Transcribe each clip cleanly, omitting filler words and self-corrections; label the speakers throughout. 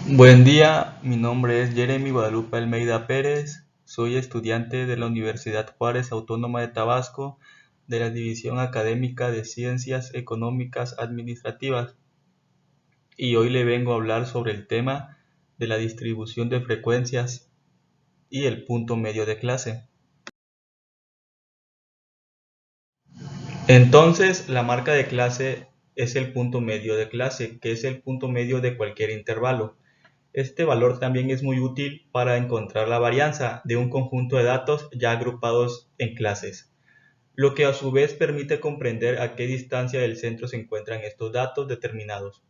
Speaker 1: Buen día, mi nombre es Jeremy Guadalupe Almeida Pérez, soy estudiante de la Universidad Juárez Autónoma de Tabasco de la División Académica de Ciencias Económicas Administrativas y hoy le vengo a hablar sobre el tema de la distribución de frecuencias y el punto medio de clase. Entonces, la marca de clase es el punto medio de clase, que es el punto medio de cualquier intervalo. Este valor también es muy útil para encontrar la varianza de un conjunto de datos ya agrupados en clases, lo que a su vez permite comprender a qué distancia del centro se encuentran estos datos determinados.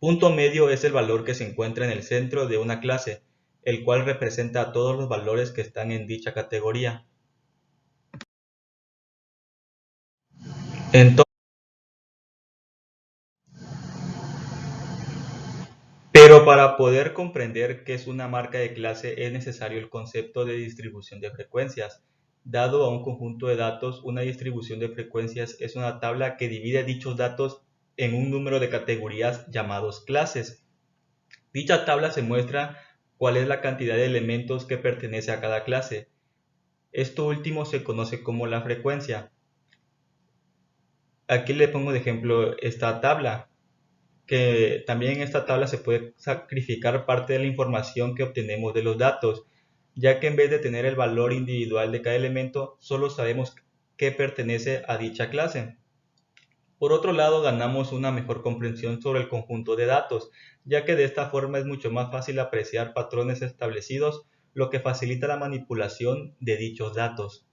Speaker 1: Punto medio es el valor que se encuentra en el centro de una clase, el cual representa a todos los valores que están en dicha categoría. Entonces, pero para poder comprender qué es una marca de clase es necesario el concepto de distribución de frecuencias. Dado a un conjunto de datos, una distribución de frecuencias es una tabla que divide dichos datos en un número de categorías llamados clases. Dicha tabla se muestra cuál es la cantidad de elementos que pertenece a cada clase. Esto último se conoce como la frecuencia. Aquí le pongo de ejemplo esta tabla, que también en esta tabla se puede sacrificar parte de la información que obtenemos de los datos, ya que en vez de tener el valor individual de cada elemento, solo sabemos qué pertenece a dicha clase. Por otro lado, ganamos una mejor comprensión sobre el conjunto de datos, ya que de esta forma es mucho más fácil apreciar patrones establecidos, lo que facilita la manipulación de dichos datos.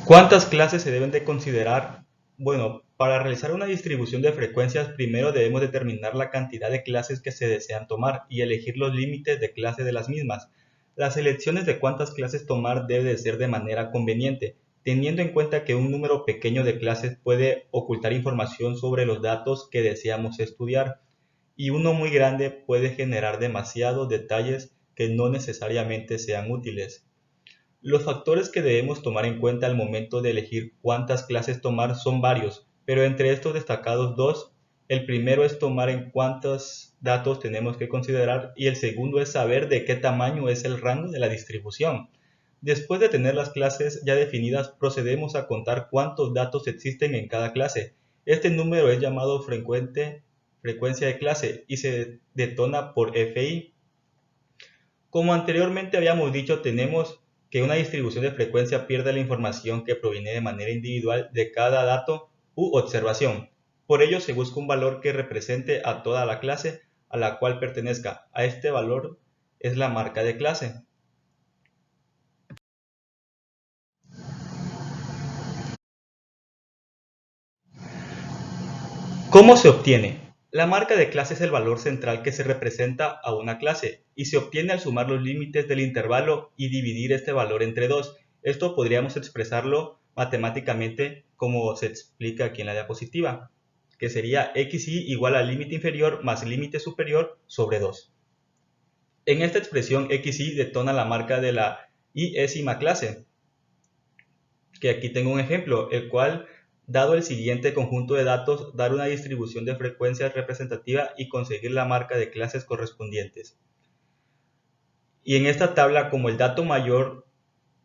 Speaker 1: ¿Cuántas clases se deben de considerar? Bueno, para realizar una distribución de frecuencias, primero debemos determinar la cantidad de clases que se desean tomar y elegir los límites de clase de las mismas. Las elecciones de cuántas clases tomar debe de ser de manera conveniente, teniendo en cuenta que un número pequeño de clases puede ocultar información sobre los datos que deseamos estudiar, y uno muy grande puede generar demasiados detalles que no necesariamente sean útiles. Los factores que debemos tomar en cuenta al momento de elegir cuántas clases tomar son varios, pero entre estos destacados dos, el primero es tomar en cuántos datos tenemos que considerar y el segundo es saber de qué tamaño es el rango de la distribución. Después de tener las clases ya definidas, procedemos a contar cuántos datos existen en cada clase. Este número es llamado frecuencia de clase y se detona por FI. Como anteriormente habíamos dicho, tenemos que una distribución de frecuencia pierde la información que proviene de manera individual de cada dato u observación. Por ello se busca un valor que represente a toda la clase a la cual pertenezca. A este valor es la marca de clase. ¿Cómo se obtiene? La marca de clase es el valor central que se representa a una clase y se obtiene al sumar los límites del intervalo y dividir este valor entre dos. Esto podríamos expresarlo matemáticamente como se explica aquí en la diapositiva, que sería xy igual al límite inferior más límite superior sobre 2. En esta expresión xy detona la marca de la iésima clase, que aquí tengo un ejemplo, el cual, dado el siguiente conjunto de datos, dar una distribución de frecuencias representativa y conseguir la marca de clases correspondientes. Y en esta tabla, como el dato mayor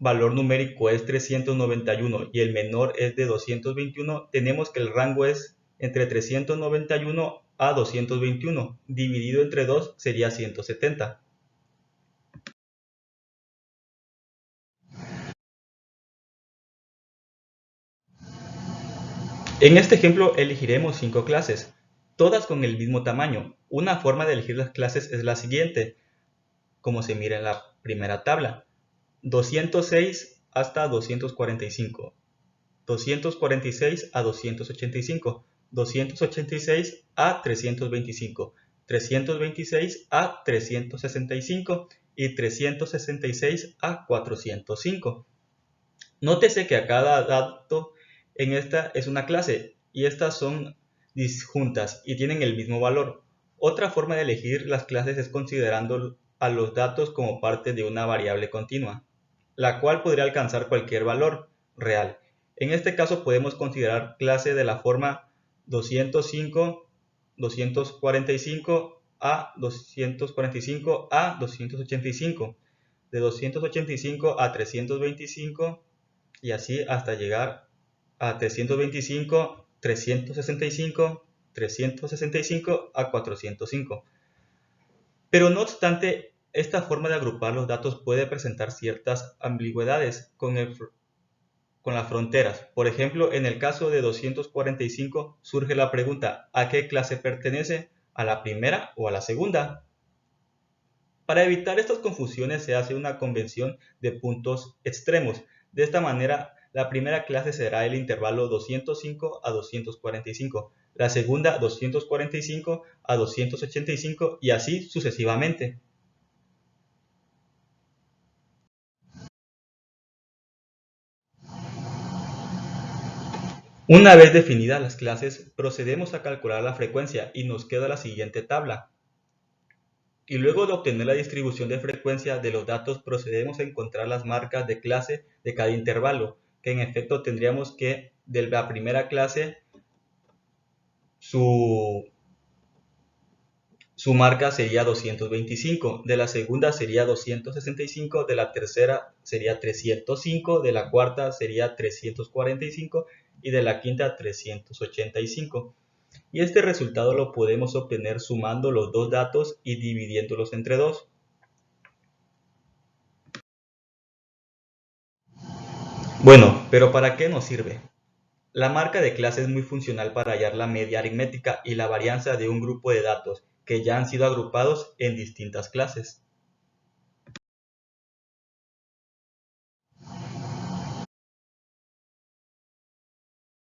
Speaker 1: valor numérico es 391 y el menor es de 221, tenemos que el rango es entre 391 a 221, dividido entre 2 sería 170. En este ejemplo elegiremos 5 clases, todas con el mismo tamaño. Una forma de elegir las clases es la siguiente, como se mira en la primera tabla: 206 hasta 245, 246 a 285, 286 a 325, 326 a 365 y 366 a 405. Nótese que a cada dato en esta es una clase y estas son disjuntas y tienen el mismo valor. Otra forma de elegir las clases es considerando a los datos como parte de una variable continua, la cual podría alcanzar cualquier valor real. En este caso podemos considerar clase de la forma 205, 245 a 245 a 285, de 285 a 325 y así hasta llegar a 325, 365, 365 a 405. Pero no obstante, esta forma de agrupar los datos puede presentar ciertas ambigüedades con las fronteras. Por ejemplo, en el caso de 245 surge la pregunta: ¿a qué clase pertenece? ¿A la primera o a la segunda? Para evitar estas confusiones se hace una convención de puntos extremos. De esta manera, la primera clase será el intervalo 205 a 245, la segunda 245 a 285 y así sucesivamente. Una vez definidas las clases, procedemos a calcular la frecuencia y nos queda la siguiente tabla. Y luego de obtener la distribución de frecuencia de los datos, procedemos a encontrar las marcas de clase de cada intervalo, que en efecto tendríamos que de la primera clase su marca sería 225, de la segunda sería 265, de la tercera sería 305, de la cuarta sería 345 y de la quinta 385. Y este resultado lo podemos obtener sumando los dos datos y dividiéndolos entre 2. Bueno, pero ¿para qué nos sirve? La marca de clase es muy funcional para hallar la media aritmética y la varianza de un grupo de datos que ya han sido agrupados en distintas clases.